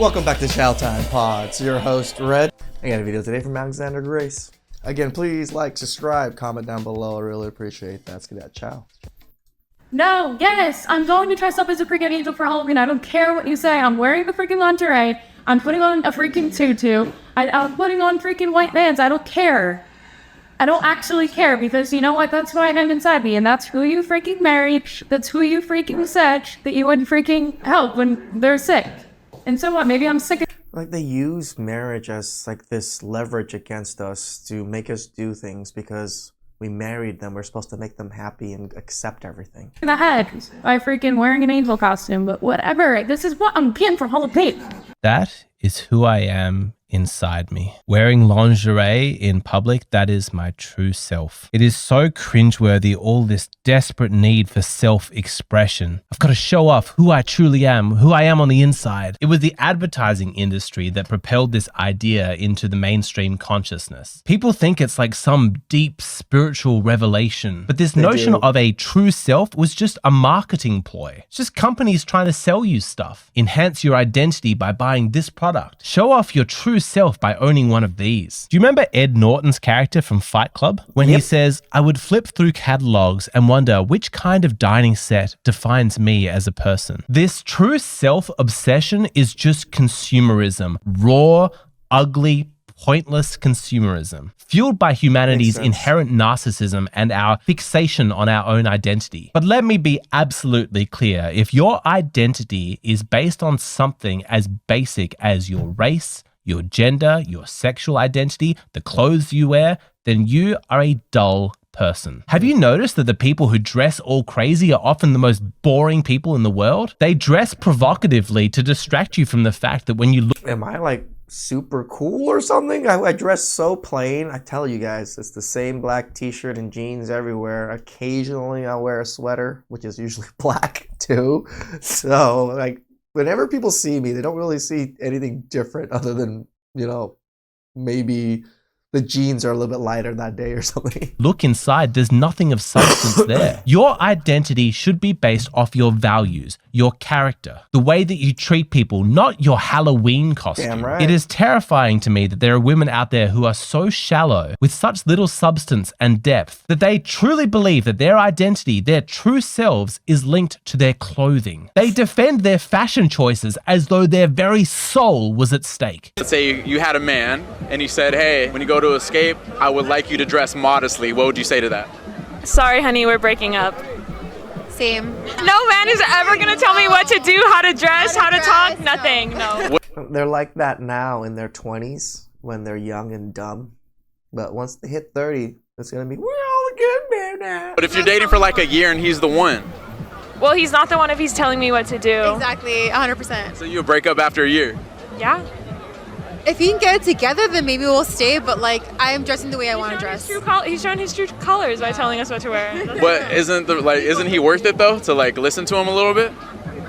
Welcome back to TheChowTimePod. It's your host, Red. I got a video today from Alexander Grace. Again, please like, subscribe, comment down below. I really appreciate that. Let's get that ciao. No, yes, I'm going to dress up as a freaking angel for Halloween. I don't care what you say. I'm wearing the freaking lingerie. I'm putting on a freaking tutu. I'm putting on freaking white vans. I don't care. I don't actually care because you know what? That's why I'm inside me, and that's who you freaking married. That's who you freaking said that you would freaking help when they're sick. And so what? Maybe I'm sick. Like they use marriage as like this leverage against us to make us do things because we married them. We're supposed to make them happy and accept everything. In the head by freaking wearing an angel costume, but whatever. This is what I'm getting for Halloween. That is who I am inside me. Wearing lingerie in public, that is my true self. It is so cringeworthy, all this desperate need for self-expression. I've got to show off who I truly am, who I am on the inside. It was the advertising industry that propelled this idea into the mainstream consciousness. People think it's like some deep spiritual revelation, but this notion of a true self was just a marketing ploy. It's just companies trying to sell you stuff. Enhance your identity by buying this product. Show off your true self by owning one of these. Do you remember Ed Norton's character from Fight Club? When he says, I would flip through catalogs and wonder which kind of dining set defines me as a person. This true self obsession is just consumerism. Raw, ugly, pointless consumerism, fueled by humanity's inherent narcissism and our fixation on our own identity. But let me be absolutely clear. If your identity is based on something as basic as your race, your gender, your sexual identity, the clothes you wear, then you are a dull person. Have you noticed that the people who dress all crazy are often the most boring people in the world? They dress provocatively to distract you from the fact that when you look... Am I like super cool or something? I dress so plain. I tell you guys, it's the same black t-shirt and jeans everywhere. Occasionally I'll wear a sweater, which is usually black too. So like whenever people see me, they don't really see anything different other than, you know, maybe the jeans are a little bit lighter that day or something. Look inside, there's nothing of substance there. Your identity should be based off your values, your character, the way that you treat people, not your Halloween costume. Damn right. It is terrifying to me that there are women out there who are so shallow with such little substance and depth that they truly believe that their identity, their true selves, is linked to their clothing. They defend their fashion choices as though their very soul was at stake. Let's say you had a man and he said, hey, when you go to escape, I would like you to dress modestly. What would you say to that? Sorry, honey, we're breaking up. Same. No man is ever gonna tell me what to do, how to dress, how to talk, nothing, no. They're like that now in their 20s when they're young and dumb. But once they hit 30, it's going to be, we're all a good man now. But if you're dating for like a year and he's the one. Well, he's not the one if he's telling me what to do. Exactly, 100%. So you'll break up after a year? Yeah. If he can get it together, then maybe we'll stay, but like, I am dressing the way I want to dress. He's showing his true colors by telling us what to wear. But isn't he worth it though, to like listen to him a little bit?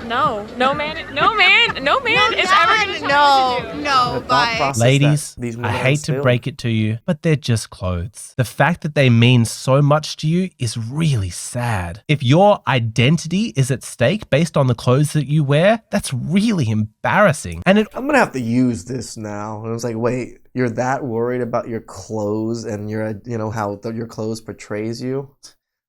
No man is ever gonna tell me what to do. No, bye. Ladies, I hate to break it to you, but they're just clothes. The fact that they mean so much to you is really sad. If your identity is at stake based on the clothes that you wear, that's really embarrassing. And I'm going to have to use this now. And I was like, wait, you're that worried about your clothes and your, you know, how your clothes portrays you?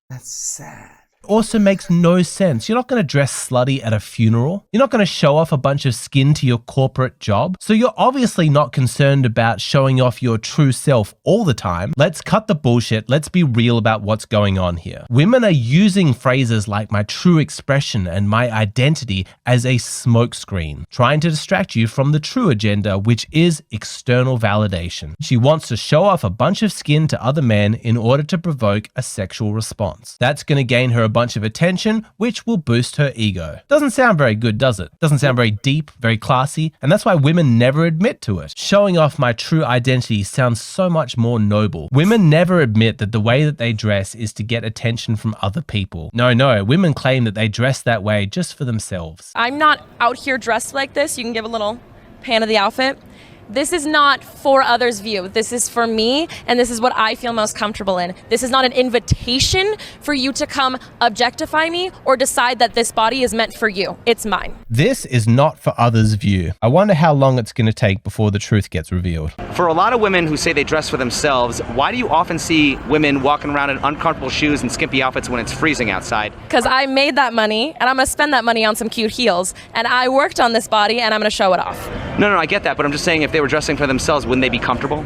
That's sad. also makes no sense. You're not going to dress slutty at a funeral. You're not going to show off a bunch of skin to your corporate job. So you're obviously not concerned about showing off your true self all the time. Let's cut the bullshit. Let's be real about what's going on here. Women are using phrases like my true expression and my identity as a smokescreen, trying to distract you from the true agenda, which is external validation. She wants to show off a bunch of skin to other men in order to provoke a sexual response. That's going to gain her a bunch of attention, which will boost her ego. Doesn't sound very good, does it? Doesn't sound very deep, very classy, and that's why women never admit to it. Showing off my true identity sounds so much more noble. Women never admit that the way that they dress is to get attention from other people. No, women claim that they dress that way just for themselves. I'm not out here dressed like this. You can give a little pan of the outfit. this is not for others' view. This is for me, and this is what I feel most comfortable in. This is not an invitation for you to come objectify me or decide that this body is meant for you. It's mine. This is not for others' view. I wonder how long it's going to take before the truth gets revealed. For a lot of women who say they dress for themselves, why do you often see women walking around in uncomfortable shoes and skimpy outfits when it's freezing outside? Because I made that money, and I'm going to spend that money on some cute heels, and I worked on this body, and I'm going to show it off. No, I get that, but I'm just saying if they were dressing for themselves, wouldn't they be comfortable?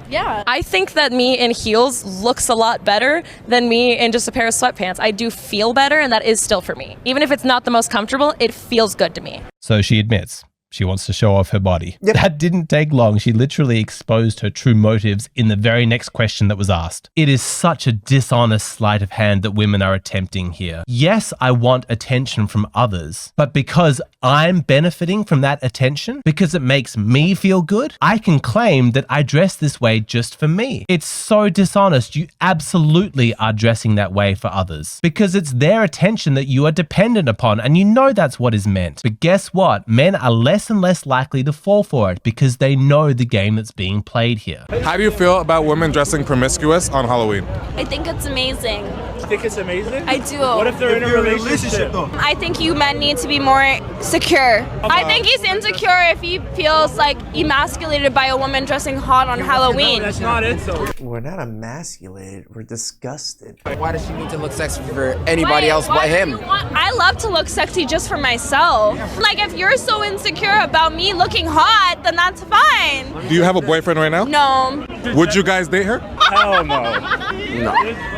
Yeah. I think that me in heels looks a lot better than me in just a pair of sweatpants. I do feel better, and that is still for me. Even if it's not the most comfortable, it feels good to me. So she admits she wants to show off her body. Yep. That didn't take long. She literally exposed her true motives in the very next question that was asked. It is such a dishonest sleight of hand that women are attempting here. Yes, I want attention from others, but because I'm benefiting from that attention, because it makes me feel good, I can claim that I dress this way just for me. It's so dishonest. You absolutely are dressing that way for others because it's their attention that you are dependent upon, and you know that's what is meant. But guess what? Men are less and less likely to fall for it because they know the game that's being played here. How do you feel about women dressing promiscuous on Halloween? I think it's amazing. You think it's amazing? I do. What if they're in a relationship though? I think you men need to be more secure. I think he's insecure if he feels like emasculated by a woman dressing hot on Halloween. That's not it though. We're not emasculated. We're disgusted. Why does she need to look sexy for anybody else but him? I love to look sexy just for myself. Like if you're so insecure about me looking hot, then that's fine. Do you have a boyfriend right now? No. Would you guys date her? Hell no.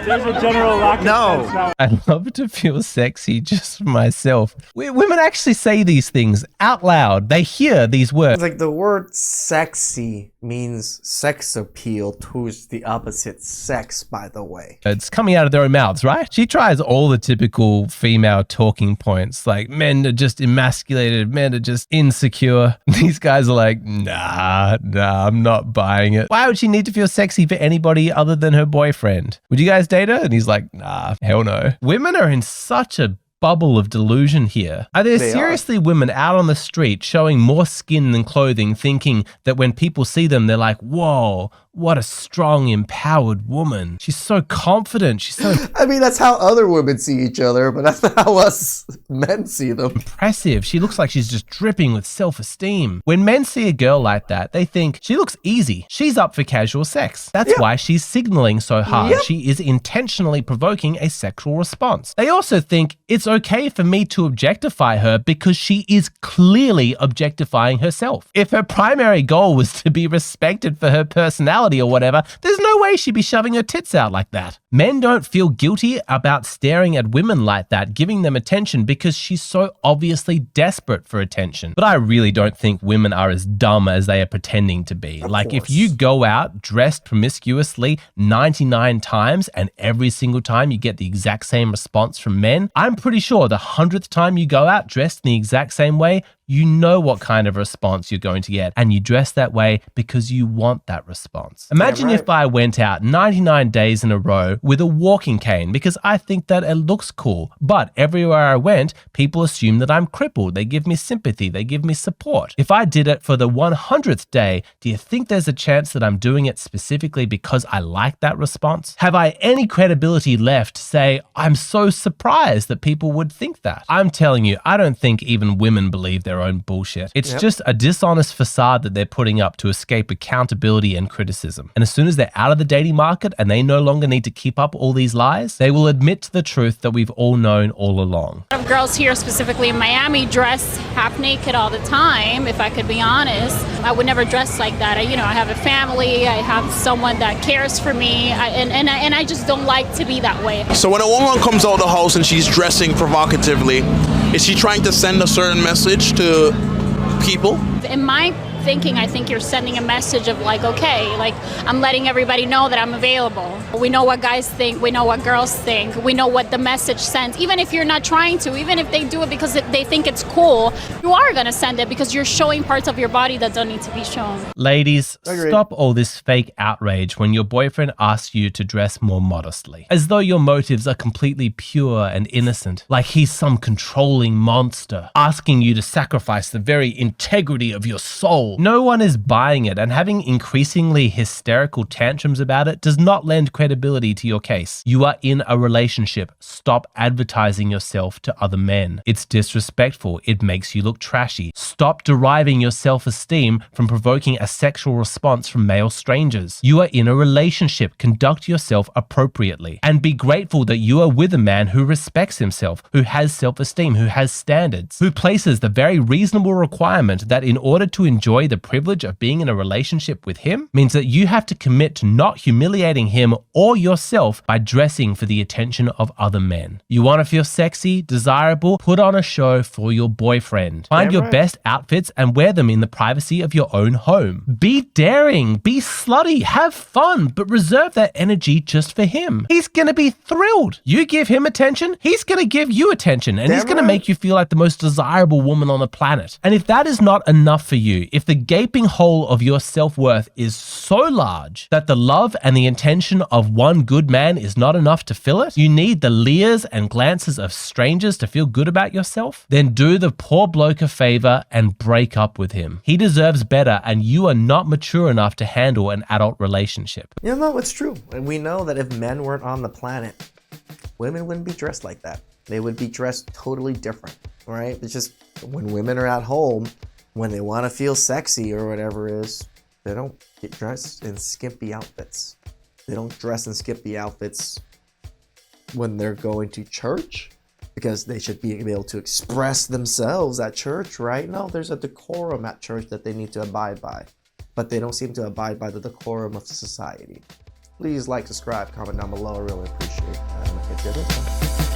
There's a general lack of sense now. I love to feel sexy just for myself. Women actually say these things out loud. They hear these words. It's like the word sexy means sex appeal towards the opposite sex, by the way. It's coming out of their own mouths, right? She tries all the typical female talking points, like men are just emasculated, men are just insecure. These guys are like, nah, I'm not buying it. Why would she need to feel sexy for anybody other than her boyfriend? Would you guys date her? And he's like, nah, hell no. Women are in such a bubble of delusion here. Are there seriously women out on the street showing more skin than clothing, thinking that when people see them, they're like, whoa, what a strong, empowered woman. She's so confident. She's so I mean, that's how other women see each other, but that's not how us men see them. impressive. She looks like she's just dripping with self-esteem. When men see a girl like that, they think she looks easy. She's up for casual sex. That's why she's signaling so hard. She is intentionally provoking a sexual response. They also think it's okay for me to objectify her because she is clearly objectifying herself. If her primary goal was to be respected for her personality or whatever, there's no way she'd be shoving her tits out like that. Men don't feel guilty about staring at women like that, giving them attention because she's so obviously desperate for attention. But I really don't think women are as dumb as they are pretending to be. Like if you go out dressed promiscuously 99 times and every single time you get the exact same response from men, I'm pretty sure the 100th time you go out dressed in the exact same way, you know what kind of response you're going to get, and you dress that way because you want that response. Imagine if I went out 99 days in a row with a walking cane because I think that it looks cool, but everywhere I went, people assume that I'm crippled. They give me sympathy. They give me support. If I did it for the 100th day, do you think there's a chance that I'm doing it specifically because I like that response? Have I any credibility left to say, I'm so surprised that people would think that? I'm telling you, I don't think even women believe their own bullshit. It's just a dishonest facade that they're putting up to escape accountability and criticism. And as soon as they're out of the dating market and they no longer need to keep up all these lies, they will admit to the truth that we've all known all along. A lot of girls here, specifically in Miami, dress half naked all the time. If I could be honest, I would never dress like that. I have a family. I have someone that cares for me, and I just don't like to be that way. So when a woman comes out of the house and she's dressing provocatively, is she trying to send a certain message to people? In my thinking, I think you're sending a message of like, okay, like I'm letting everybody know that I'm available. We know what guys think. We know what girls think. We know what the message sends. Even if you're not trying to, even if they do it because they think it's cool, you are going to send it because you're showing parts of your body that don't need to be shown. Ladies, stop all this fake outrage when your boyfriend asks you to dress more modestly, as though your motives are completely pure and innocent, like he's some controlling monster, asking you to sacrifice the very integrity of your soul No one is buying it, and having increasingly hysterical tantrums about it does not lend credibility to your case. You are in a relationship. Stop advertising yourself to other men. It's disrespectful. It makes you look trashy. Stop deriving your self-esteem from provoking a sexual response from male strangers. You are in a relationship. Conduct yourself appropriately and be grateful that you are with a man who respects himself, who has self-esteem, who has standards, who places the very reasonable requirement that in order to enjoy the privilege of being in a relationship with him means that you have to commit to not humiliating him or yourself by dressing for the attention of other men. You want to feel sexy, desirable? Put on a show for your boyfriend. Find your best outfits and wear them in the privacy of your own home. Be daring, be slutty, have fun, but reserve that energy just for him. He's gonna be thrilled. You give him attention, he's gonna give you attention, and he's gonna make you feel like the most desirable woman on the planet. And if that is not enough for you, if the gaping hole of your self-worth is so large that the love and the intention of one good man is not enough to fill it, you need the leers and glances of strangers to feel good about yourself, then do the poor bloke a favor and break up with him. He deserves better, and you are not mature enough to handle an adult relationship. You know, it's true. And we know that if men weren't on the planet, women wouldn't be dressed like that. They would be dressed totally different, right? It's just when women are at home, when they want to feel sexy or whatever it is, they don't get dressed in skimpy outfits. They don't dress in skimpy outfits when they're going to church because they should be able to express themselves at church, right? No, there's a decorum at church that they need to abide by, but they don't seem to abide by the decorum of society. Please like, subscribe, comment down below. I really appreciate it.